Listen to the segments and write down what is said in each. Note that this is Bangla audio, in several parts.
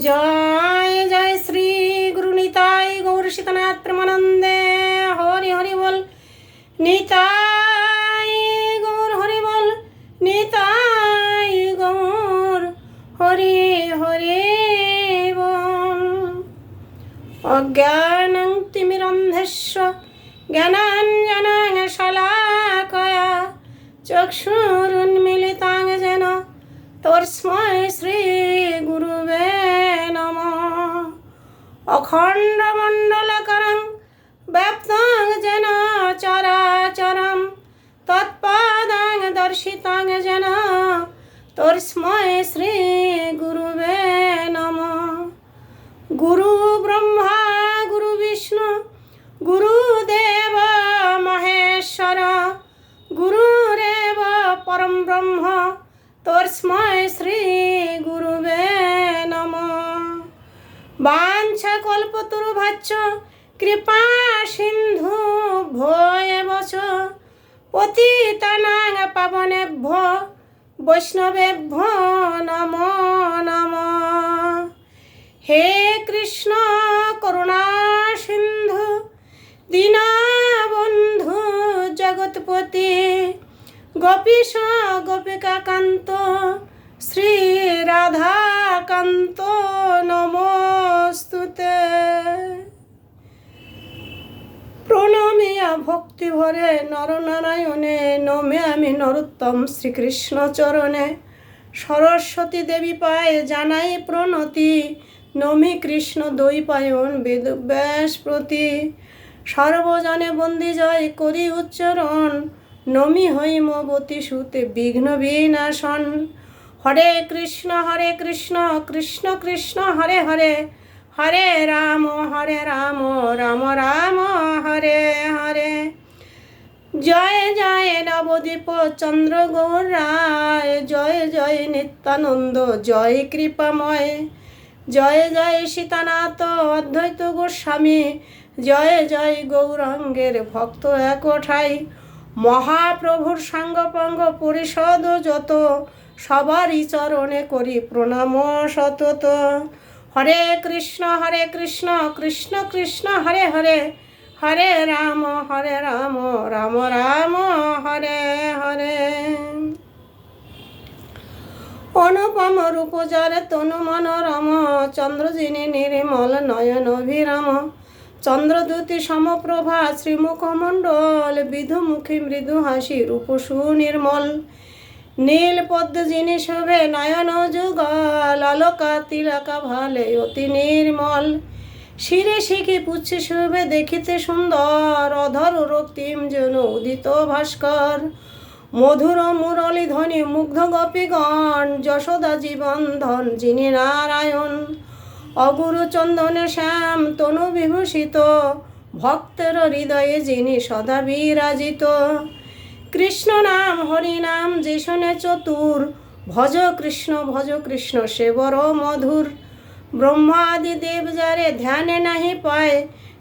জয় জয় শ্রী গুরু নিতাই গৌর সীতানাথ প্রেমানন্দে হরি হরি বল। নিতাই গৌর হরি বল, নিতাই গৌর হরি হরি বল। অজ্ঞানং তিমিরন্ধস্য জ্ঞানাঞ্জনাং শলাকয়া চক্ষুরুন্মিলিতাং যেন তস্मै শ্রী গুরুবে নমঃ। অখণ্ডমণ্ডলকরং ব্যাপ্তং যেন চরাচরম তৎপাদাং দর্শিতাং যেন তস্मै শ্রী গুরুবে নমঃ। গুরু ব্রহ্মা গুরু বিষ্ণু গুরুদেব মহেশ্বর গুরুরেব পরম ব্রহ্ম তস্मै শ্রী গুরুবে নমঃ। বাঞ্ছাকল্পতরুভ্যশ্চ কৃপা সিন্ধু ভোএব চ পতিতানাং পাবনেভ্যো বৈষ্ণবেভ্যো নমো নমঃ। হে কৃষ্ণ করুণা সিন্ধু দীনবন্ধু জগৎপতি গোপীশ গোপিকাকান্ত শ্রী রাধাকান্ত নমস্তুতে। প্রণমিয়া ভক্তি ভরে নরনারায়ণে নমে আমি নরোত্তম শ্রীকৃষ্ণ চরণে। সরস্বতী দেবী পায়ে জানাই প্রণতি নমি কৃষ্ণ দ্বৈপায়ন বেদব্যাস প্রতি। সর্বজনে বন্দি জয় করি উচ্চারণ নমি হৈমবতী সুতে বিঘ্ন বিনাশন। হরে কৃষ্ণ কৃষ্ণ কৃষ্ণ হরে হরে, হরে রাম রাম রাম হরে হরে। জয় জয় নবদ্বীপ চন্দ্র গৌর রায়, জয় জয় নিত্যানন্দ জয় কৃপাময়। জয় জয় সীতানাথ অদ্বৈত গোস্বামী, জয় জয় গৌরাঙ্গের ভক্ত একঠাই। মহাপ্রভুর সাঙ্গপাঙ্গ পরিষদ যত, সবারই চরণে করি প্রণাম সতত। হরে কৃষ্ণ কৃষ্ণ কৃষ্ণ হরে হরে, হরে রাম রাম রাম হরে হরে। অনুপম রূপ যার তনু মনোরম, চন্দ্রজিনী নির্মল নয়ন অভিরাম। চন্দ্রদ্যুতি সমপ্রভা শ্রীমুখমণ্ডল, বিধুমুখী মৃদু হাসি রূপ সুনির্মল। নীল পদ্ম যিনি শোভে নয়ন যুগল, অলকা তিলকা ভালে অতি নির্মল। শিরে শিখি পুচ্ছে শোভে দেখিতে সুন্দর, অধর রক্তিম যেন উদিত ভাস্কর। মধুর মুরলী ধ্বনি মুগ্ধ গোপীগণ, যশোদা জীবন ধন যিনি নারায়ণ। অগুরু চন্দনে শ্যাম তনু বিভূষিত, ভক্তের হৃদয়ে যিনি সদা বিরাজিত। কৃষ্ণ নাম হরি নাম যে শোনে চতুর, ভজ কৃষ্ণ সে বড় মধুর। ব্রহ্মাদি দেব যারে ধ্যানে নাহি পায়,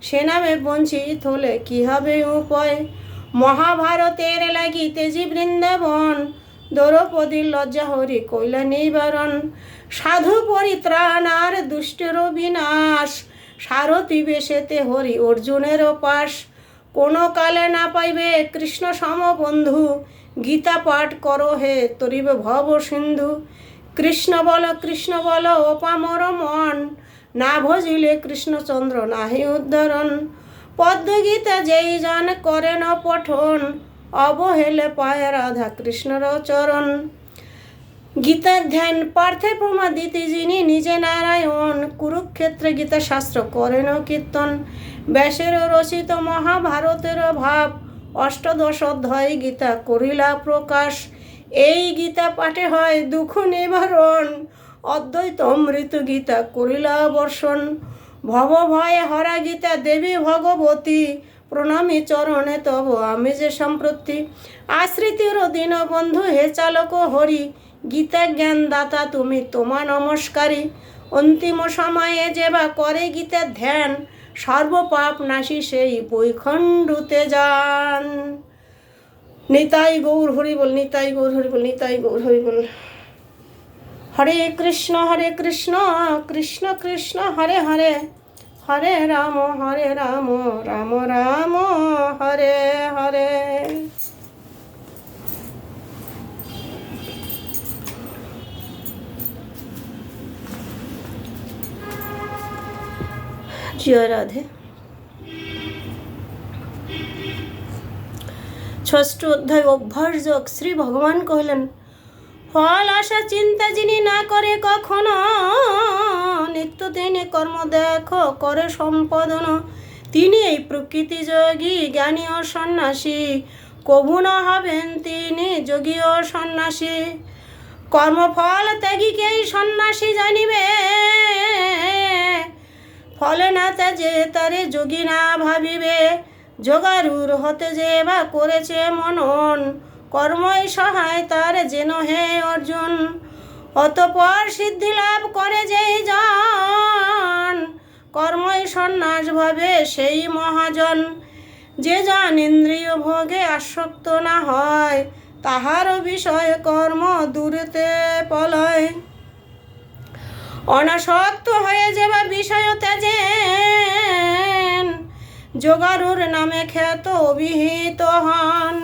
সে নামে বঞ্চিত হলে কি হবে উপায়। মহাভারতের লাগি তেজি বৃন্দাবন, দ্রৌপদীর লজ্জা হরি কইলা নিবারণ। সাধু পরিত্রাণ আর দুষ্টের বিনাশ, সারথি বেশেতে হরি অর্জুনের পাশ। কোনো কালে না পাইবে কৃষ্ণ সমবন্ধু, গীতা পাঠ করো হে তরিবে ভব সিন্ধু। কৃষ্ণ বল অপামর মন, না ভজিলে কৃষ্ণচন্দ্র নাহি উদ্ধরণ। পদ্মগীতা যেই জন করেন পঠন, অবহেলে পায় রাধা কৃষ্ণর চরণ। গীতার ধ্যান পার্থে প্রমাদিতি যিনি নিজে নারায়ণ, কুরুক্ষেত্রে গীতা শাস্ত্র করেন কীর্তন। ব্যাসের রচিত মহাভারতের ভাব, অষ্টাদশ অধ্যায় গীতা করিলা প্রকাশ। এই গীতা পাঠে হয় দুঃখ নিবারণ, অদ্বৈত অমৃত গীতা করিলা বর্ষণ। ভব ভয়ে হরা গীতা দেবী ভগবতী, প্রণামী চরণে তব আমি যে সম্প্রতি। আশ্রিতির দীনবন্ধু হে চালক হরি, গীতা জ্ঞান দাতা তুমি তোমা নমস্কারী। অন্তিম সময়ে যে বা করে গীতার ধ্যান, সর্বপাপ নাশী সেই বৈকুণ্ঠে যান। নিতাই গৌর হরি বল, নিতাই গৌর হরি বল, নিতাই গৌর হরি বল। হরে কৃষ্ণ কৃষ্ণ কৃষ্ণ হরে হরে, হরে রাম রাম রাম হরে হরে। জয় রাধে। ষষ্ঠ অধ্যায় অভ্যাস যোগ। শ্রী ভগবান কহিলেন, ফল আশা চিন্তা যিনি না করে কখনো, নিত্য তিনি কর্ম দেখো করে সম্পাদন, তিনি এই প্রকৃতি যোগী জ্ঞানী ও সন্ন্যাসী, কভু না হবেন তিনি যোগী ও সন্ন্যাসী। কর্মফল ত্যাগীকেই সন্ন্যাসী জানিবে, ফলে না ত্যাজে তারে যোগী না ভাবিবে। যোগারূঢ় হতে যে বা করেছে মনন, কর্মই সহায় তার যেন হে অর্জুন। অতঃপর সিদ্ধি লাভ করে যেই জন, কর্মই সন্ন্যাস ভাবে সেই মহাজন। যে জন ইন্দ্রিয় ভোগে আসক্ত না হয়, তাহার বিষয় কর্ম দূরেতে পলয়। অনাসক্ত হয়ে যে বা বিষয় ত্যাজেন, যোগারূঢ় নামে খ্যাত অভিহিত হন।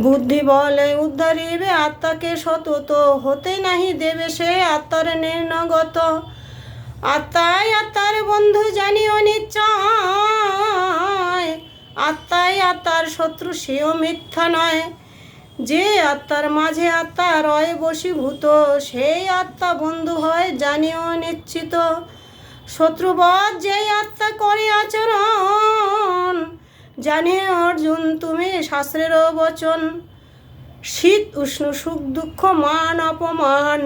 বুদ্ধি বলে উদ্ধারিবে আত্মাকে সতত, হতে নাহি দেবে সে আত্মার নির্ণগত। আত্মাই আত্মার বন্ধু জানিও নিশ্চয়, আত্মাই আত্মার শত্রু সেও মিথ্যা নয়। যে আত্মার মাঝে আত্মা রয় বশীভূত, সেই আত্মা বন্ধু হয় জানিও নিশ্চিত। শত্রুবৎ যেই আত্মা করে আচরণ, জানে অর্জুন তুমি শাস্ত্রের বচন। শীত উষ্ণ সুখ দুঃখ মান অপমান,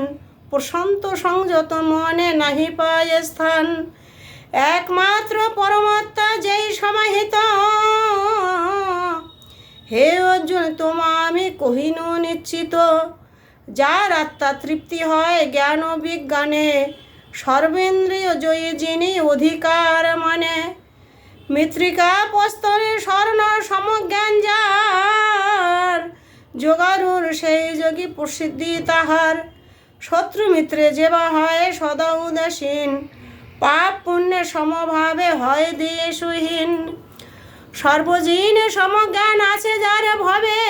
প্রশান্ত সংযত মনে নাহি পায় স্থান। একমাত্র পরমাত্মা যেই সমাহিত, হে অর্জুন তোমা আমি কহিনু নিশ্চিত। যার আত্মা তৃপ্তি হয় জ্ঞান ও বিজ্ঞানে, সর্বেন্দ্রিয় জয়ী যিনি অধিকার মানে। মৃত্তিকা প্রস্তরে স্বর্ণ সমজ্ঞান যার, যোগারূঢ় সেই যোগী প্রসিদ্ধি তাহার। শত্রু মিত্রে যেবা হয় সদা উদাসীন, পাপ পুণ্যে সমভাবে হয় দ্বেষহীন। সর্বজীনে সমজ্ঞান আছে যার ভবে,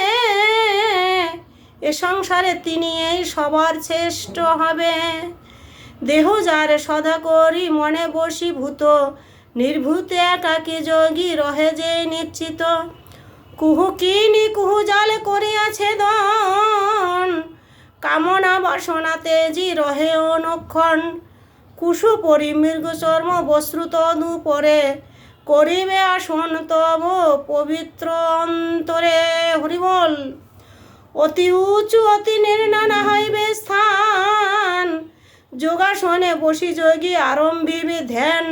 এ সংসারে তিনি এই সবার শ্রেষ্ঠ হবে। দেহ যার সদা করি মনে বশীভূত, নির্ভূত একাকী যোগী রহে যে নিশ্চিত। কুহু কিনি কুহু জাল করিয়াছে দন, কামনা বাসনা তেজি রহে অনুক্ষণ। কুশু পরি মৃগ চর্ম বস্ত্র তদুপরে, করিবে আসন তব পবিত্র অন্তরে। হরিবল। অতি উঁচু অতি নির্ণনা হইবে স্থান, যোগাসনে বসি যোগী আরম্ভিবে ধ্যান।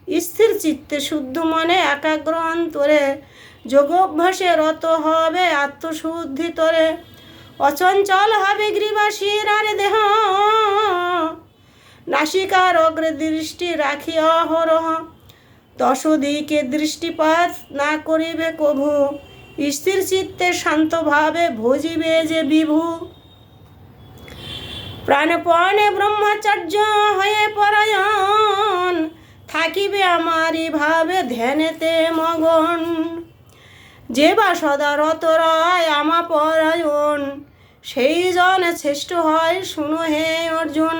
স্থির চিত্তে শুদ্ধ মনে একাগ্র অন্তরে, যোগাভ্যাসে রত হবে আত্মশুদ্ধি তরে। অচঞ্চল হবে গ্রীবা শির আর দেহ, নাসিকার অগ্রে দৃষ্টি রাখি অহরহ। দশদিকে দৃষ্টিপাত না করিবে কভু, স্থির চিত্তে শান্তভাবে ভজিবে যে বিভু। প্রাণপণে ব্রহ্মচর্য হয়ে পরায়ণ, থাকিবে আমারই ভাবে ধ্যানেতে মগন। যে বা সদা রত রয় আমা পরায়ণ, সেই জন শ্রেষ্ঠ হয় শুনো হে অর্জুন।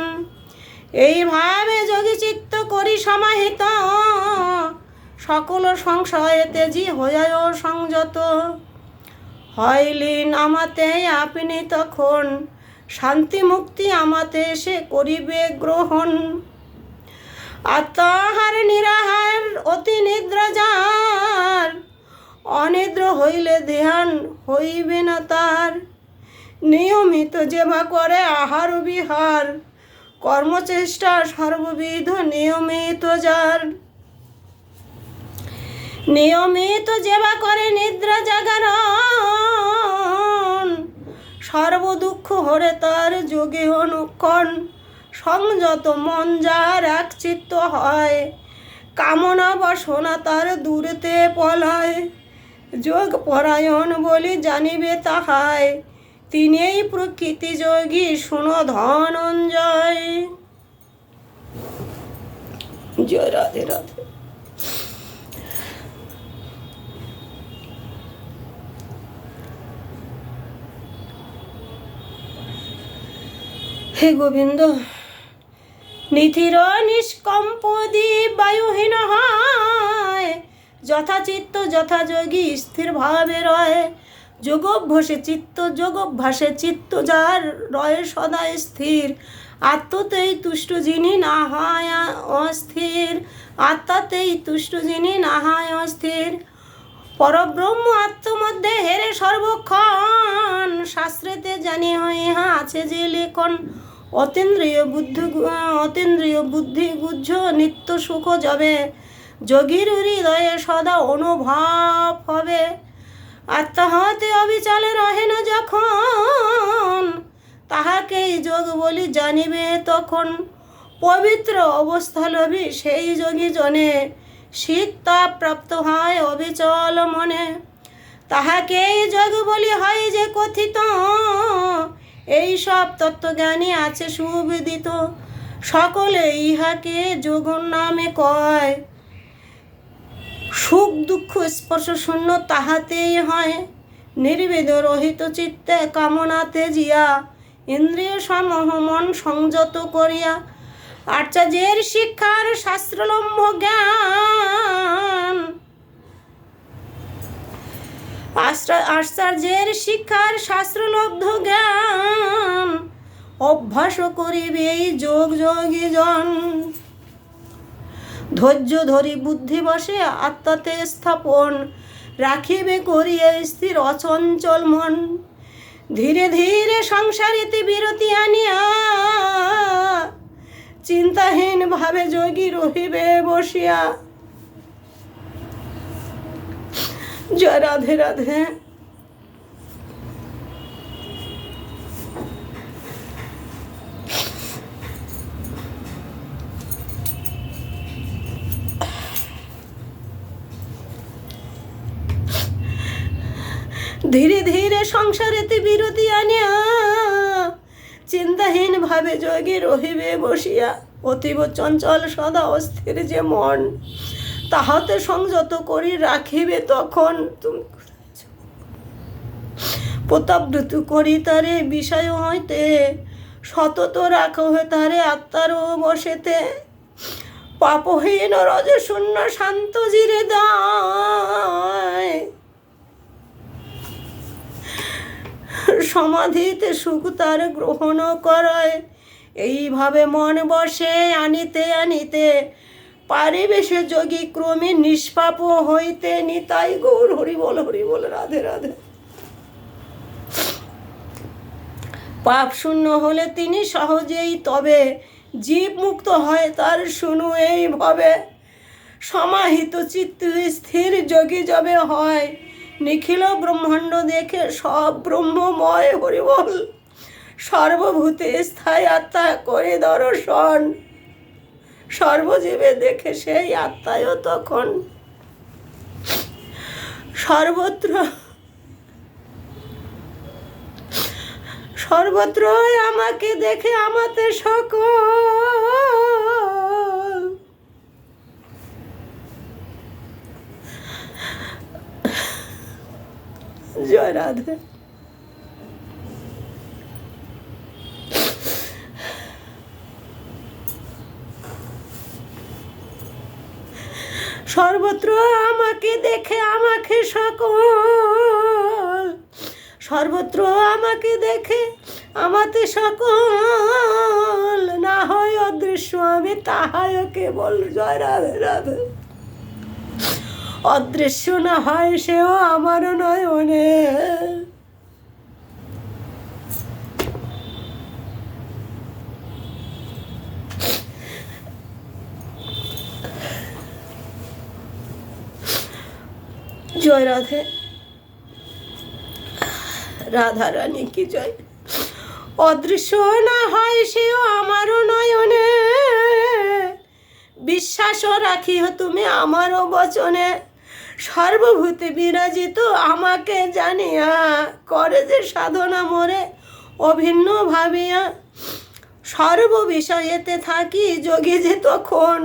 এইভাবে যোগী চিত্ত করি সমাহিত, সকল সংশয়ে তেজি হইয় সংযত। হইলেন আমাতে আপনি তখন, শান্তি মুক্তি আমাতে সে করিবে গ্রহণ। আত্মাহার নিরাহার অতি নিদ্রা যার, অনিদ্র হইলে ধ্যান হইবে না তার। নিয়মিত যেবা করে আহার বিহার, কর্মচেষ্টা সর্ববিধ নিয়মিত যার। নিয়মিত যেবা করে নিদ্রা জাগরণ, সর্বদুঃখ হরে তার যোগে অনুক্ষণ। সংযত মন যার একচিত্ত হয়, কামনা বাসনা তার দূরেতে পলায়। যোগ পরায়ণ বলি জানিবে তাহায়, তিনি এই প্রকৃতি যোগী, শুনো ধনঞ্জয়। জয় রাধে রাধে। হে গোবিন্দ, নিথির নিষ্কম্প দ্বীপ বায়ুহীন হয়, যথাচিত্ত যথাযোগী স্থির ভাবে রয়। যোগভ্যাসে চিত্ত যার রয় সদা স্থির, আত্মতেই তুষ্ট যিনি না হয় অস্থির। আত্মাতেই তুষ্ট যিনি না হয় অস্থির। পরব্রহ্ম আত্মমধ্যে হেরে সর্বক্ষণ, শাস্ত্রেতে জানি ইহা আছে যে লেখন। অতীন্দ্রিয় বুদ্ধি গুহ্য নিত্য সুখ যাবে, যোগীর হৃদয়ে সদা অনুভব হবে। আত্মা হতে অবিচলে রহে না যখন, তাহাকেই যোগ বলি জানিবে তখন। পবিত্র অবস্থা লভি সেই যোগী জনে, শীত তাপ প্রাপ্ত হয় অবিচল মনে। তাহাকেই যোগ বলি হয় যে কথিত, এই সব তত্ত্বজ্ঞানী আছে সুবিদিত। সকলে ইহাকে যোগ নামে কয়, সুখ দুঃখ স্পর্শ শূন্য তাহাতেই হয়। নির্বেদ রহিত চিত্তে কামনাতে জিয়া, ইন্দ্রিয় সমূহ মন সংযত করিয়া। আচার্যের শিক্ষার শাস্ত্রলম্ব জ্ঞান, আচার্যের শিক্ষার শাস্ত্রলব্ধ জ্ঞান, অভ্যাস করিবে এই যোগ যোগী জন। ধৈর্য ধরি বুদ্ধি বসে আত্মাতে স্থাপন, রাখিবে করিয়ে স্থির অচঞ্চল মন। ধীরে ধীরে সংসারেতে বিরতি আনিয়া, চিন্তাহীন ভাবে যোগী রহিবে বসিয়া। জয় রাধে রাধে। ধীরে ধীরে সংসারেতে বিরতি আনিয়া, চিন্তাহীন ভাবে যোগী রহিবে বসিয়া। অতীব চঞ্চল সদা অস্থির যে মন, তাহাতে সংযত করি রাখিবে তখন। তুমি প্রতাপব্রত করি তারে বিষয় হইতে, সতত রাখো তারে আত্মার বসেতে। পাপহীন রজশূন্য শান্ত জিরে দায়, সমাধিতে সুখ তার গ্রহণ করায়। এইভাবে মন বসে আনিতে আনিতে, পারিবে সে যোগী ক্রমে নিষ্পাপ হইতে। নিতাই গৌর হরি বল রাধে রাধে। পাপ শূন্য হলে তিনি সহজেই তবে, জীব মুক্ত হয় তার শুনু এইভাবে। সমাহিত চিত্ত স্থির যোগী যবে হয়, নিখিল ব্রহ্মাণ্ড দেখে সব ব্রহ্মময় হরিবল। সর্বভূতে স্থায়ী আত্মা করে দর্শন, সর্বজীবে দেখে সেই আত্মায়ও তখন। সর্বত্র আমাকে দেখে আমাতে সকল। জয় রাধে। সর্বত্র আমাকে দেখে আমাকে সকল, সর্বত্র আমাকে দেখে আমাতে সকল। না হয় অদৃশ্য আমি তাহাই কেবল। জয় রাধে রাধে। অদৃশ্য না হয় সেও আমার নয়নে, জয় রাধে। রাধা রানী কি জয়। অদৃশ্য না হয় সেও আমারও নয়নে, বিশ্বাসও রাখিও তুমি আমারও বচনে। সর্বভূতে বিরাজিত আমাকে জানিয়া করে যে সাধনা মোরে অভিন্ন ভাবিয়া, সর্ব বিষয়েতে থাকি যোগী যে তখন,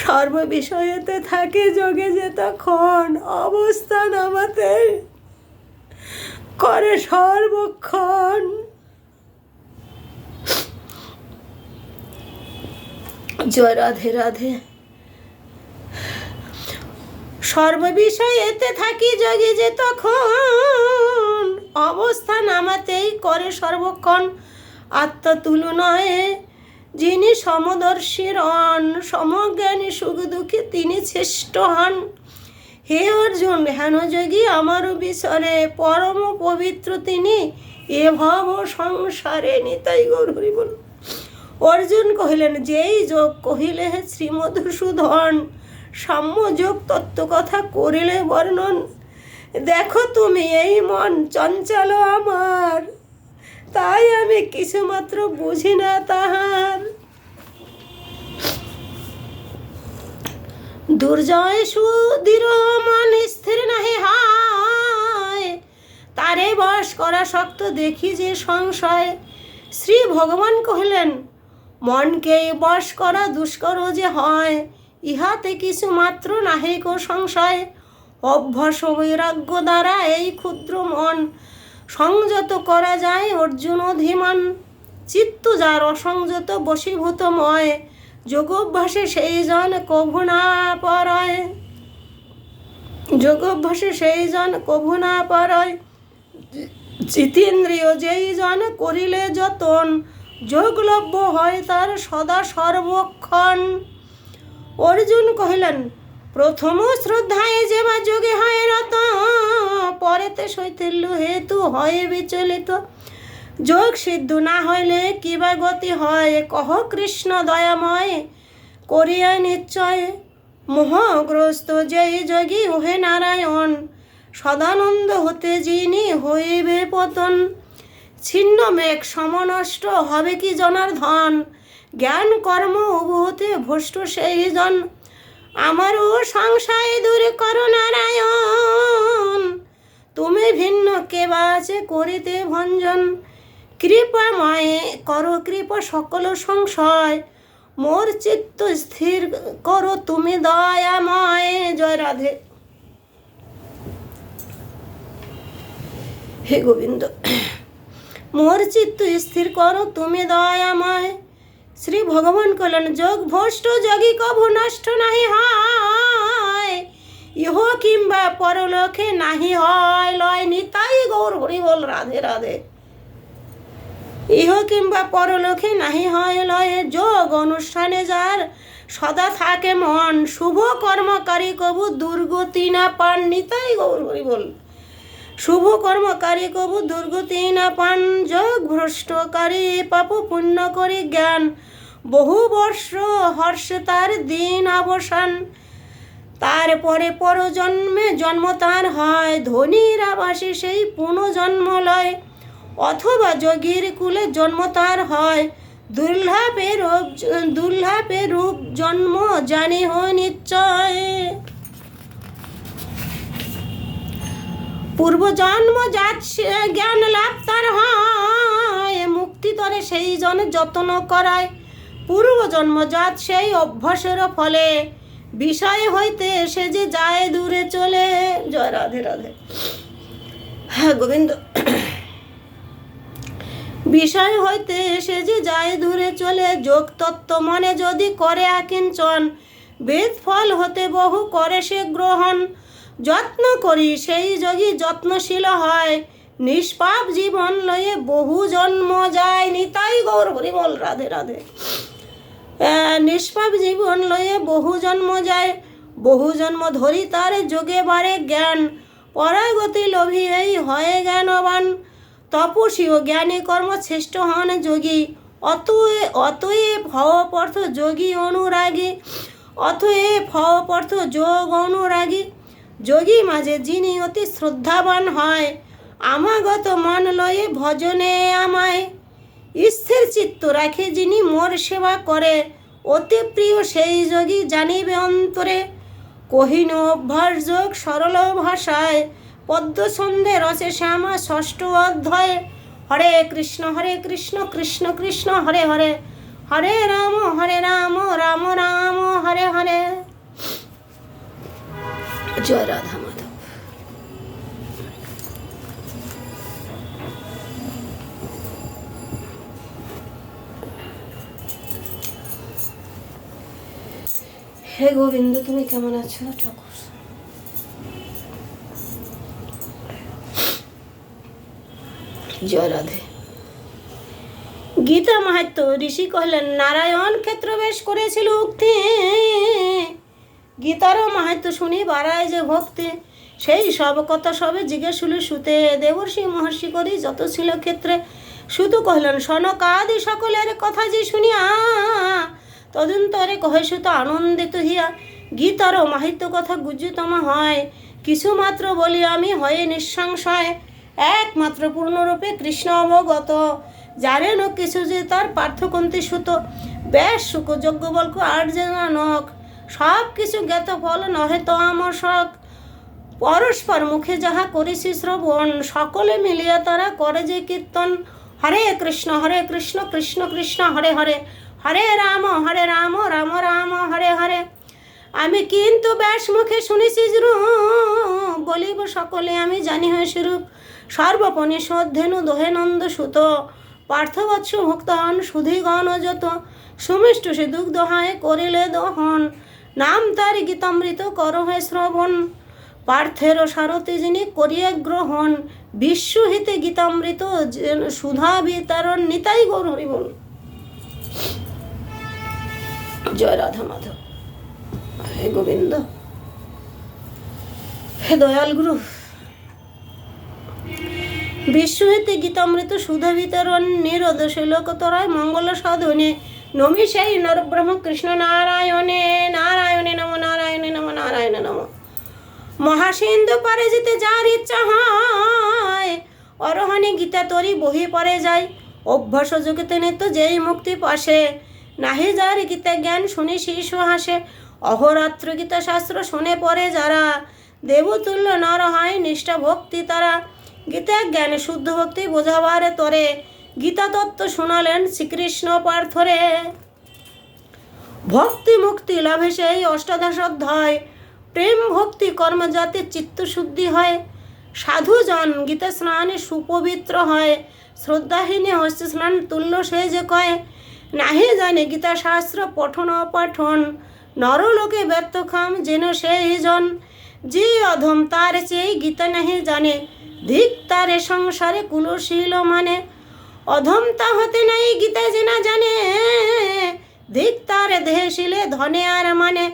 সর্ব বিষয়েতে থাকি যোগে যে তখন, অবস্থান আমাতে করে সর্বক্ষণ। জয় রাধে রাধে। সর্ব বিষয়েতে থাকি যোগে যে তখন, অবস্থান আমাতেই করে সর্বক্ষণ। আত্মতুলনায় যিনি সমদর্শী রন, সমজ্ঞানী সুখ দুঃখী তিনি শ্রেষ্ঠ হন। হে অর্জুন হেন যোগী আমার বিসরে, পরম পবিত্র তিনি এ ভব সংসারে। নিতাই গৌর হরি বল। অর্জুন কহিলেন, যেই যোগ কহিলে হে শ্রীমধুসূদন, সাম্য যোগ তত্ত্ব কথা করিলে বর্ণন। দেখো তুমি এই মন চঞ্চল আমার, তাই আমি কিছুমাত্র বুঝি না তাহার। দুর্জয় সুদৃঢ় মন স্থির নাহি হয়, তারে বশ করা শক্ত দেখি যে সংশয়। শ্রী ভগবান কহিলেন, মনকে বশ করা দুষ্কর যে হয়, ইহাতে কিছু মাত্র নাহি কো সংশয়। অভ্যাস বৈরাগ্য দ্বারা এই ক্ষুদ্র মন সংযত করা যায় অর্জুন ধীমান। চিত্ত যার অসংযত বশীভূতময়, যোগাভ্যাসে সেই জন কভু না পরয়। যোগাভ্যাসে সেই জন কভু না পরয়। জিতেন্দ্রিয় যেই জন করিলে যতন, যোগলভ্য হয় তার সদা সর্বক্ষণ। অর্জুন কহিলেন, প্রথম শ্রদ্ধায় যে বা যোগে হয় রত, পরেতে শৈথিল্য হেতু হয় বিচলিত। যোগ সিদ্ধ না হইলে কিবা গতি হয়, কহ কৃষ্ণ দয়াময় করিয়া নিশ্চয়। মোহগ্রস্ত যেই যোগী ওহে নারায়ণ, সদানন্দ হতে যিনি হইবে পতন। ছিন্ন মেঘ সমনষ্ট হবে কি জনার্দন, জ্ঞান কর্ম উভূতে ভ্রষ্ট সেই জন। আমারও সংশয় দূর করো নারায়ণ, তুমি ভিন্ন কেবা আছে করিতে ভঞ্জন। কৃপাময় করো কৃপা সকল সংশয়, মোর চিত্ত স্থির করো তুমি দয়াময়। জয় রাধে। হে গোবিন্দ, মোর চিত্ত স্থির করো তুমি দয়াময়। শ্রী ভগবান কলেন, যোগ ভ্রষ্ট যোগী কভু নষ্ট নাহি হয়, ইহ কিংবা পরলোকে নাহি হয় লয়। নিতাই গৌর হরি বল। রাধে রাধে। ইহ কিংবা পরলোকে নাহি হয় লয়। যোগ অনুষ্ঠানে যার সদা থাকে মন, শুভ কর্মকারী কবু দুর্গতি না পান। নিতাই গৌর হরি বল। শুভ কর্মকারী কবু দুর্গতি না পান। যোগ ভ্রষ্টকারী পাপ পুণ্য করি জ্ঞান, বহু বর্ষ হর্ষে তার দিন অবসান। তারপরে পরজন্মে জন্ম তার হয়, ধনীর আবাসে সেই পুনর্জন্ম লয়। অথবা যোগীর কুলে জন্ম তার হয়, দুর্লভে রূপ জন্ম জানি হয় নিশ্চয়। পূর্বজন্ম যাত জ্ঞান লাভ তার হয়, মুক্তি তরে সেই জন যত্ন করায়। পূর্বজন্ম জাত সেই অভ্যাসের ফলে, বিষয় হইতে সে যে যায় দূরে চলে। জয় রাধে রাধে। হ্যাঁ গোবিন্দ। বিষয় হইতে সে যে যায় দূরে চলে, যোগ তত্ত্ব মনে যদি করে আকিঞ্চন, বেদ ফল হতে বহু করে সে গ্রহণ। যত্ন করি সেই যোগী যত্নশীল হয়, নিষ্পাপ জীবন লয়ে বহু জন্ম যায়। নিতাই গৌর হরি বল। রাধে রাধে। নিষ্পাপ জীবন লয়ে বহু জন্ম যায়, বহু জন্ম ধরি তার যোগে বাড়ে জ্ঞান। পরাগতি লোভী এই হয়ে জ্ঞানবান, তপস্বী ও জ্ঞানী কর্ম শ্রেষ্ঠ হন যোগী। অতএব ভবপর্থ যোগী অনুরাগী, অতএব ভবপর্থ যোগ অনুরাগী। যোগী মাঝে যিনি অতি শ্রদ্ধাবান হয়, আমাগত মন লয়ে ভজনে আমায়। স্থির চিত্ত রাখে যিনি মোর সেবা করে, অতি প্রিয় সেই যোগী জানিবে অন্তরে, কহিন অভ্যাস যোগ সরল ভাষায়, পদ্ম ছন্দে রসে শ্যামা ষষ্ঠ অধ্যায়ে। হরে কৃষ্ণ কৃষ্ণ কৃষ্ণ হরে হরে, হরে রাম রাম রাম হরে হরে। জয় রাধা মাধব। হে গোবিন্দ, তুমি কেমন আছো ঠাকুর? জয় রাধে। গীতা মাহাত্ম্য। ঋষি কহিলেন, নারায়ণ ক্ষেত্রবেশ করেছিল উক্তি, গীতারও মাহাত্ম্য শুনি বাড়ায় যে ভক্তি। সেই সব কথা সবে জিজ্ঞেস হল সুতে, দেবর্ষি মহর্ষি করি যত ছিল ক্ষেত্রে। সুত কহিলেন, সনকাদি সকলের কথা যে শুনিয়া, তদন্তরে কহে সুত আনন্দিত হিয়া। গীতারও মাহাত্ম্য কথা গুজ্জতম হয়, কিছু মাত্র বলি আমি হয়ে নিঃসংশয়। একমাত্র পূর্ণরূপে কৃষ্ণ অবগত, জানেন কিছু যে তার পার্থকন্তি সুত। বেশ সুখ যজ্ঞ বল্ক আর যে নানক, সব কিছু জ্ঞাত ফল নহে তো আমার শখ। পরস্পর মুখে যাহা করেছি শ্রবণ, সকলে মিলিয়া তারা করে যে কীর্তন। হরে কৃষ্ণ কৃষ্ণ কৃষ্ণ হরে হরে, হরে রাম রাম রাম হরে হরে। আমি কিন্তু ব্যাস মুখে শুনেছি রূপ, বলিব সকলে আমি জানি হয় স্বরূপ। সর্বপনিষদ ধেনু দোহে নন্দ সুত, পার্থবৎস ভক্তহন সুধিগণ যত। সুমিষ্টু সে দুগ্ধ হয় করিলে দহন, নাম তার গীতামৃত কর হয় শ্রবণ। পার্থেরও সারথি যিনি করিয়ে গ্রহণ, বিশ্বহিতে গীতামৃত সুধা বিতরণ। নিতাই গৌর হরি বল। জয় রাধা মাধব। হে গোবিন্দ, হে দয়াল গুরু। বিশ্বহিতে গীতামৃত সুধা বিতরণ, নিরোধ শৈলকতরায় মঙ্গল সাধনে। নমি সেই নরব্রহ্ম কৃষ্ণ নারায়ণে, নারায়ণে নম নারায়ণে নম নারায়ণে নম। মহাসিন্ধু পারে যেতে যার ইচ্ছা হয়, অরহণে গীতা তরি বহি পরে যায়। অভ্যাস যোগেতে নিত্য যেই মুক্তি পাশে, নাহি যার গীতা জ্ঞান শুনি শিশু হাসে। অহরাত্র গীতা শাস্ত্র শুনে পড়ে যারা, দেবতুল্য নর হয় নিষ্ঠা ভক্তি তারা। গীতা জ্ঞানে শুদ্ধ ভক্তি বোঝাবারে তরে, গীতা তত্ত্ব শোনালেন শ্রীকৃষ্ণ পার্থরে। ভক্তি মুক্তি লাভে সেই অষ্টাদশ অধ্যায়, প্রেম ভক্তি কর্ম যাতে চিত্তশুদ্ধি হয়। সাধুজন গীতা স্নানে সুপবিত্র হয়, শ্রদ্ধাহীনে হস্তে স্নান তুল্য সে যে কয়। নাহি জানে গীতা শাস্ত্র পঠন অপাঠন, নরলোকে ব্যর্থ খাম যেন সেই জন। যে অধম তার চেয়ে গীতা নাহি জানে, ধিক তারে সংসারে কুলশীল মানে। অধম তা হতে নাই গীতা যে না জানে, ধিক তারে দেহশীলে ধনে আর মানে।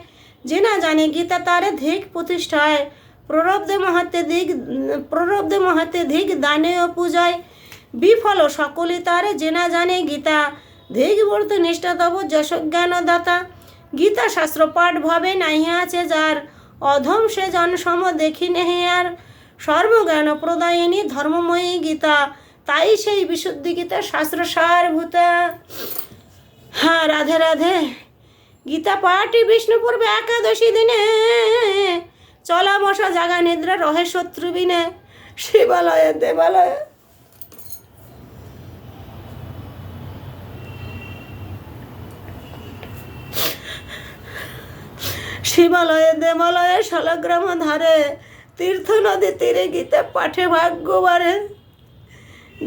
যে না জানে গীতা তারে ধিক প্রতিষ্ঠায়, প্ররব্ধে মহাতে ধিক দানে ও পূজায়। বিফল সকলে তারে যে না জানে গীতা, ধিক বর্ত নিষ্ঠা তব যশ জ্ঞান দাতা। গীতা শাস্ত্র পাঠ ভাবে নাহি আছে যার, অধম সে জন সম দেখি নেহি আর। সর্বজ্ঞান প্রদায়িনী ধর্মময়ী গীতা, তাই সেই বিশুদ্ধি গীতা শাস্ত্র সারভূতা। হ্যাঁ, রাধে রাধে। গীতা পাঠই বিষ্ণুপুর একাদশী দিনে, চলা বসা জাগা নিদ্রা রহে শত্রু বিনে। শিবালয়ে দেবালয়ে শিবালয়ে দেবালয়ে শালগ্রাম ধারে, তীর্থ নদী তীরে গীতা পাঠে ভাগ্যবারে।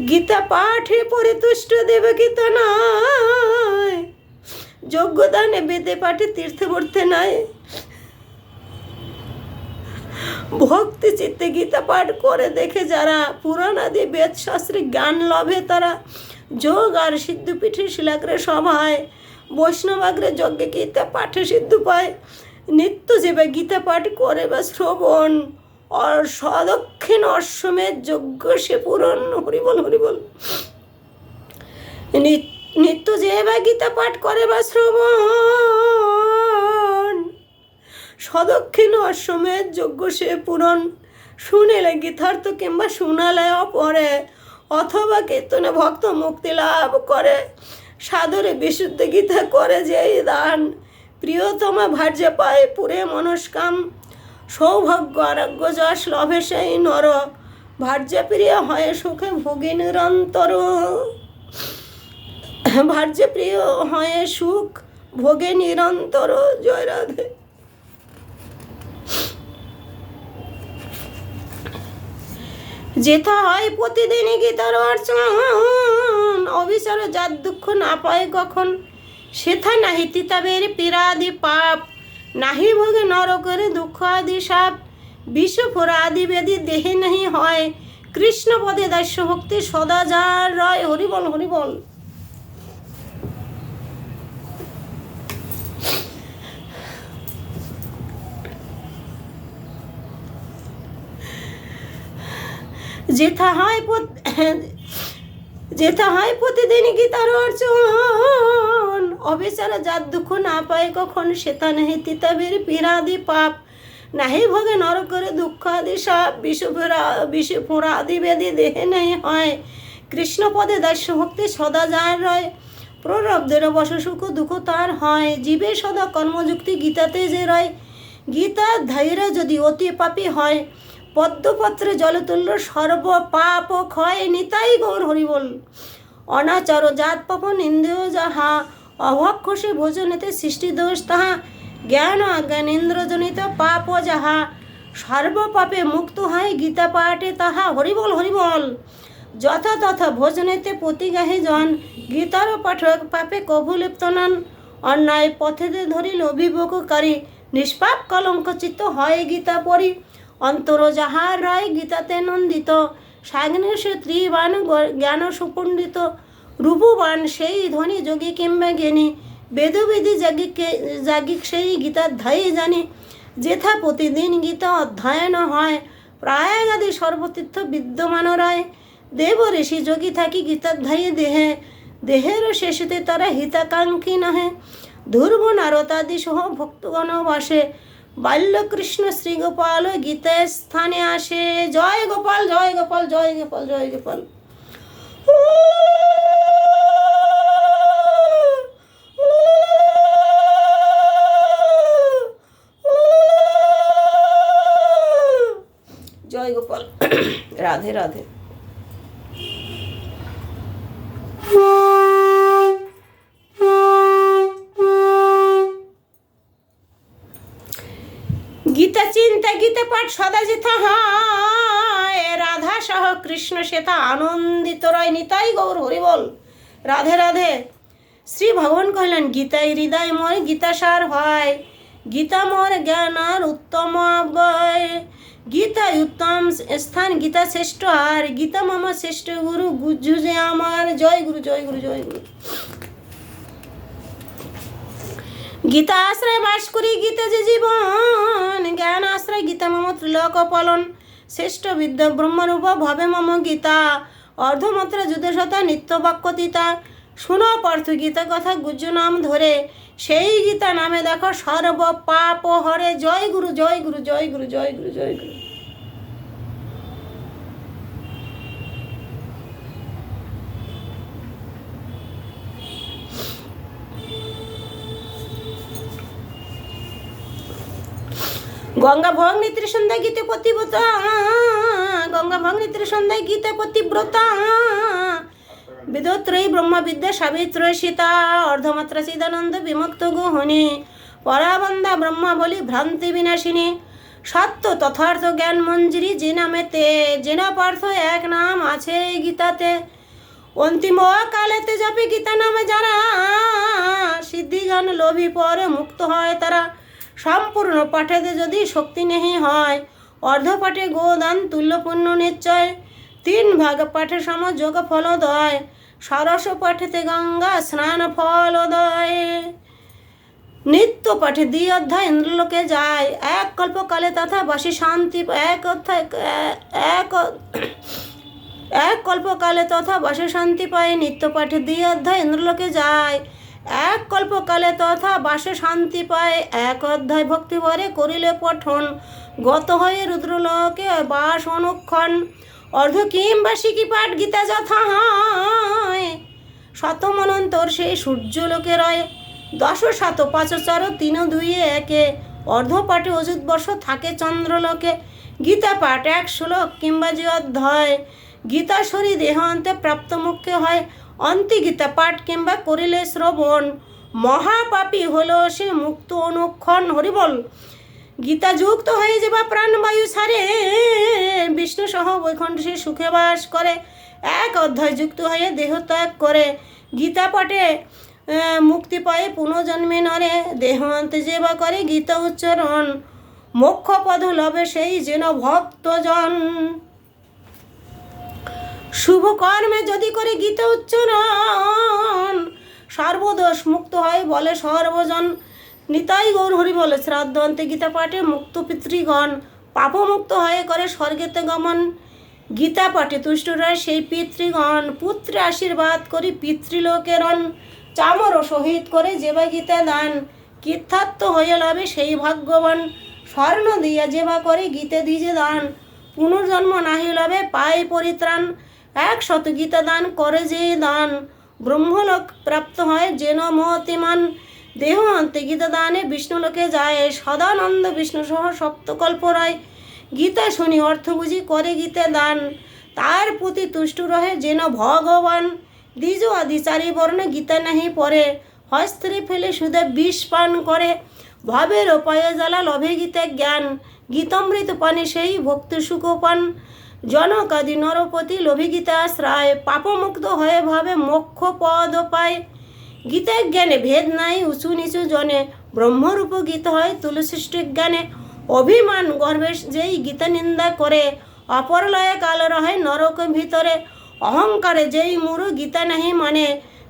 গীতা পাঠে পরিতুষ্ট দেবে গীতা নয়, যোগ্যদানে বেদে পাঠে তীর্থে পড়তে নাই। ভক্তি চিত্তে গীতা পাঠ করে দেখে যারা, পুরাণ আদি বেদ শাস্ত্রে জ্ঞান লভে তারা। যোগ আর সিদ্ধপীঠে শিলাগ্রে সভায়, বৈষ্ণবাগ্রে যজ্ঞে গীতা পাঠে সিদ্ধ পায়। নিত্য যেবে গীতা পাঠ করে বা শ্রবণ, আর সদক্ষিণ অশ্বমেধ যজ্ঞ সে পূরণ। হরিবল হরিবল। নিত্য যেবে গীতা পাঠ করে বা শ্রবণ, সদক্ষিণ অশ্বমেধ যজ্ঞ সে পূরণ। শুনিলে গীতার্থ কিংবা শুনালে অপরে, অথবা কীর্তনে ভক্ত মুক্তি লাভ করে। সাদরে বিশুদ্ধ গীতা করে যেই দান, প্রিয়তমা ভার্য পায় পুরে মনস্কাম, সৌভাগ্য আরোগ্য যশ লভে সেই নর, ভার্য প্রিয় হয় সুখে ভোগে নিরন্তর। ভার্য প্রিয় হয় সুখ ভোগে নিরন্তর। জয় রাধে। যেথা হয় প্রতিদিনই গীতার অর্চন, অবিচার যার দুঃখ না পায় কখন, সেথা নাহি তিতাবের পীড়াদি পাপ, নাহি ভোগে নরকের দুঃখ আদি সাপ, বিষ ফোরা আদি বেদি দেহে নাহি হয়, কৃষ্ণ পদে দাস্য ভক্তি সদা যার রয়। হরিবল হরিবল। যেথা হয় প্রতিদিন গীতার অর্চন, অবিচার যার দুঃখ না পায় কখন, সেথা নাহি তিতাবের পীড়াদি পাপ, নাহি ভোগে নরকের দুঃখ আদি সাপ, বিষ ফোঁড়া আদি বেদি দেহে নেই হয়, কৃষ্ণ পদে দাস্য ভক্তি সদা যার রয়। প্ররব্ধের বশ সুখ দুঃখ তার হয়, জীবে সদা কর্মযুক্তি গীতাতে যে রয়। গীতার ধৈর্য যদি অতি পাপী হয়, পদ্মপত্রে জলতুল্য সর্ব পাপ ক্ষয়। নিতাই গৌর হরিবল। অনাচার জাত পাপ নিন্দেয় যাহা, অভক্ষসে ভোজনেতে সৃষ্টি দোষ তাহা, জ্ঞান অজ্ঞানেন্দ্রজনিত পাপ যাহা, সর্বপাপে মুক্ত হয় গীতা পাঠে তাহা। হরিবল হরিবল। যথা তথা ভোজনেতে প্রতিগাহে জন, গীতার পাঠক পাপে কভু লিপ্ত নন, অন্যায় পথেতে ধরিল অভিভোগকারী, নিষ্পাপ কলঙ্ক চিত্ত হয় গীতা পড়ি। অন্তর যাহার রায় গীতাতে নন্দিত, সাগ্নে সে ত্রিবাণ জ্ঞান সুপণ্ডিত, রূপবান সেই ধনী যোগী কিংবা জ্ঞানী, বেদবিধি যাগিক সেই গীতার ধাই জানি। যেথা প্রতিদিন গীতা অধ্যয়ন হয়, প্রায়াগাদি সর্বতীর্থ বিদ্যমান রায়। দেব ঋষি যোগী থাকি গীতার ধাই দেহে, দেহের শেষেতে তারা হিতাকাঙ্ক্ষী নহে। ধ্রুব নারদাদি সহ ভক্তগণ বাসে, বাল্যকৃষ্ণ শ্রীগোপাল গীতার স্থানে আসে। জয় গোপাল জয় গোপাল জয় গোপাল জয় গোপাল। জয় গোপাল। রাধে রাধে। গীতা চিন্তা গীতা পাঠ সদা যেথা হয়, রাধা সহ কৃষ্ণ সেথা আনন্দিত রয়। নিতাই গৌর হরিবল। রাধে রাধে। শ্রী ভগবান কহিলেন, গীতায় হৃদয় মোর গীতাসার হয়, গীতা মোর জ্ঞান আর উত্তম অব্যয়। গীতায় উত্তম স্থান গীতা শ্রেষ্ঠ আর, গীতা মামা শ্রেষ্ঠ গুরু গুজু যে আমার। জয় গুরু জয় গুরু জয় গুরু। গীতা আশ্রয় বাস করি গীতা যে জীবন, জ্ঞান আশ্রয় গীতা মম ত্রিলোক পালন। শ্রেষ্ঠ বিদ্যা ব্রহ্মরূপ ভবে মম গীতা, অর্ধমাত্রা যুদ্ধশতা নিত্য বাক্যতিতা। শুনো পার্থ গীতা কথা গুজ্জ নাম ধরে, সেই গীতা নামে দেখো সর্ব পাপ হরে। জয় গুরু জয় গুরু জয় গুরু জয় গুরু জয় গুরু। গঙ্গা ভগ্নী ত্রিসন্ধ্যায় গীতে পতিব্রতা, গঙ্গা ভগ্নী ত্রিসন্ধ্যায় গীতে পতিব্রতা। বিদোত্রয়ী ব্রহ্মবিদ্যা সাবিত্রয় সীতা, অর্ধমাত্রা চিদানন্দ বিমুক্ত গোহনী। পরাবন্দা ব্রহ্মা বলি ভ্রান্তি বিনাশিনী, সত্য তথার্থ জ্ঞান মঞ্জুরি যে নামেতে। জেনা পার্থ এক নাম আছে গীতাতে, অন্তিম কালেতে জপে গীতা নামে যারা, সিদ্ধিগান লোভী পরে মুক্ত হয় তারা। সম্পূর্ণ পাঠেতে যদি শক্তি নেই হয়, অর্ধ পাঠে গোদান তুল্য পুণ্য নিশ্চয়। 3 ভাগ পাঠে সম যোগ ফলদয়, ষোড়শ পাঠেতে গঙ্গা স্নান ফলদয়। নিত্য পাঠে 2 অধ্যায় ইন্দ্রলোকে যায়, এক কল্পকালে তথা বাসী শান্তি। এক কল্পকালে তথা বাসে শান্তি পায়, নিত্য পাঠে 2 অধ্যায় ইন্দ্রলোকে যায়, এক কল্পকালে তথা বাসে শান্তি পায়। 1 অধ্যায় ভক্তি ভরে করিলে পঠন, গত হয়ে রুদ্রলোকে বাস অনুক্ষণ। অর্ধ কিংবা শিকি পাঠ গীতা যথা হয়, শতমনন্তর সেই সূর্যলোকে রয়ে। 10 শত 5 3 2 1 অর্ধপাঠে অযুত বর্ষ থাকে চন্দ্রলোকে। গীতা পাঠ 1 শ্লোক কিংবা যে অধ্যায়, গীতা সরি দেহান্তে প্রাপ্ত মুখ্য হয়। অন্তি গীতা পাঠ কিংবা করিলে শ্রবণ, মহাপাপী হলো সে মুক্ত অনুক্ষণ। হরিবল। গীতা যুক্ত হয়ে যাবা প্রাণবায়ু সারে, বিষ্ণু সহ বৈকুণ্ঠে সে সুখে বাস করে। 1 অধ্যায় যুক্ত হয়ে দেহ ত্যাগ করে। গীতা পাঠে মুক্তি পায় পুনর্জন্মে নরে, দেহান্তে যে বা করে গীতা উচ্চারণ, মোক্ষ পদ লবে সেই যেন ভক্তজন। শুভ কর্মে যদি করে গীতা উচ্চারণ, সর্বদোষ মুক্ত হয় বলে সর্বজন। নিতাই গৌর হরি বলে। শ্রাদ্ধ অন্তে গীতা পাঠে মুক্ত পিতৃগণ, পাপমুক্ত হয়ে করে স্বর্গেতে গমন। গীতা পাঠে তুষ্ট রয় সেই পিতৃগণ, পুত্রে আশীর্বাদ করি পিতৃলোকেরণ। চামর সহিত করে যেবা গীতা দান, কীর্থার্থ হয়ে লবে সেই ভাগ্যবান। স্বর্ণ দিয়া যেবা করে গীতা দিজে দান, পুনর্জন্ম নাহি লবে পায় পরিত্রাণ। 100 গীতা দান করে যে দান, ব্রহ্মলোক প্রাপ্ত হয় যেন মতিমান। দেহ অন্তে গীতা দানে বিষ্ণুলোকে যায়, সদানন্দ বিষ্ণু সহ সপ্তকল্প রায়। গীতা শুনি অর্থ বুঝি করে গীতা দান, তার প্রতি তুষ্ট রহে যেন ভগবান। দ্বিজ আদি 4 বর্ণ গীতা নাহি পড়ে, হস্ত্রে ফেলে সুদে বিষ পান করে। ভবের উপায়ে জ্বালা লভে গীতা জ্ঞান, গীতামৃত পানে সেই ভক্তি সুখ পান। জনক আদি নরপতি লোভে গীতা আশ্রয়, পাপমুক্ত হয়ে ভাবে মোক্ষ পদ পায়। গীতা জ্ঞানে ভেদ নাই উঁচু নিচু জনে, ব্রহ্মরূপ গীতা হয় তুলসৃষ্ট জ্ঞানে। অভিমান গর্বে যেই গীতা নিন্দা করে, অপরলয়ে কাল রহে নরক ভিতরে। অহংকারে যেই মুরু গীতা নাহি মানে,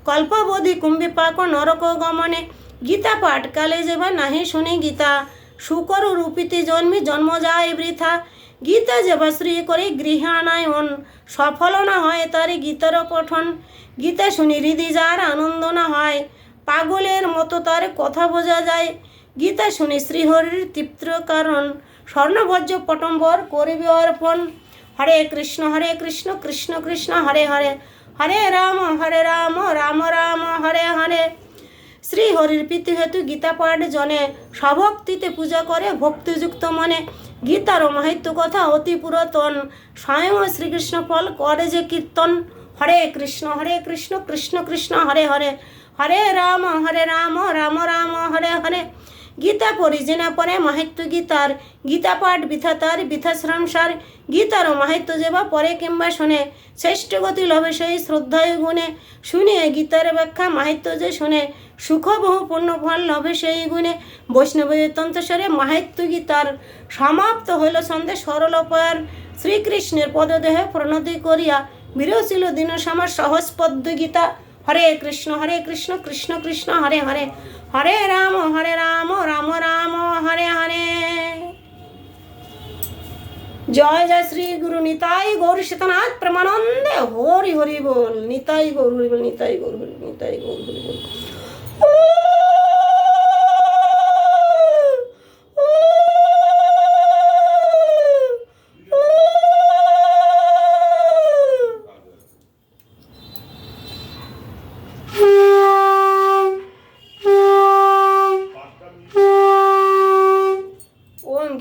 কল্পবোধি কুম্ভি পাক নরক গমনে। গীতা পাঠ কালে যেবা নাহি শুনি গীতা, শুকর রূপিতে জন্মে জন্ম যায় বৃথা। গীতা যেবা শ্রী করে গৃহানায়ন, সফল না হয় তার গীতার পঠন। গীতা শুনি হৃদি যার আনন্দ না হয়, পাগলের মতো তার কথা বোঝা যায়। গীতা শুনি শ্রীহরির তৃপ্ত কারণ, স্বর্ণভজ্য পটম্বর করিবে অর্পণ। হরে কৃষ্ণ কৃষ্ণ কৃষ্ণ হরে হরে, হরে রাম রাম রাম হরে হরে। শ্রীহরির প্রীতি হেতু গীতা পাঠ জনে, স্বভক্তিতে পূজা করে ভক্তিযুক্ত মনে। গীতার মাহাত্ম্য কথা অতি পুরাতন, স্বয়ং শ্রীকৃষ্ণ ফল করে যে কীর্তন। হরে কৃষ্ণ কৃষ্ণ কৃষ্ণ হরে হরে, হরে রাম রাম রাম হরে হরে। গীতা পড়ি জেনা পরে মাহাত্ম্য গীতার, গীতা পাঠ বৃথা তার বৃথা শ্রমসার। গীতার মাহাত্ম্য যেবা পরে কিংবা শোনে, শ্রেষ্ঠ গতি লভে সেই শ্রদ্ধায় গুণে। শুনিয়ে গীতার ব্যাখ্যা মাহাত্ম্য যে শুনে, সুখ বহু পূর্ণ ফল লভে সেই গুণে। বৈষ্ণবের তন্ত্রস্বরে মাহাত্ম্য গীতার, সমাপ্ত হইল সন্দেহ সরল পয়ার। শ্রীকৃষ্ণের পদদেহে প্রণতি করিয়া, বিরছিল দিন সমার সহজ পদ্ম গীতা। হরে কৃষ্ণ কৃষ্ণ কৃষ্ণ হরে হরে, হরে রাম রাম রাম হরে হরে। জয় জয় শ্রী গুরু নিতাই গৌর সীতানাথ প্রেমানন্দে। হরি হরি বল। নিতাই গৌর হরি বল, নিতাই গৌর হরি বল, নিতাই গৌর হরি বল।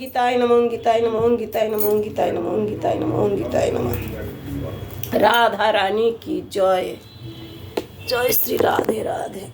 गीताय नमः गीताय नमः गीताय नमः गीताय नमः गीताय नमः गीताय नमः। राधा रानी की जय। जय श्री राधे राधे।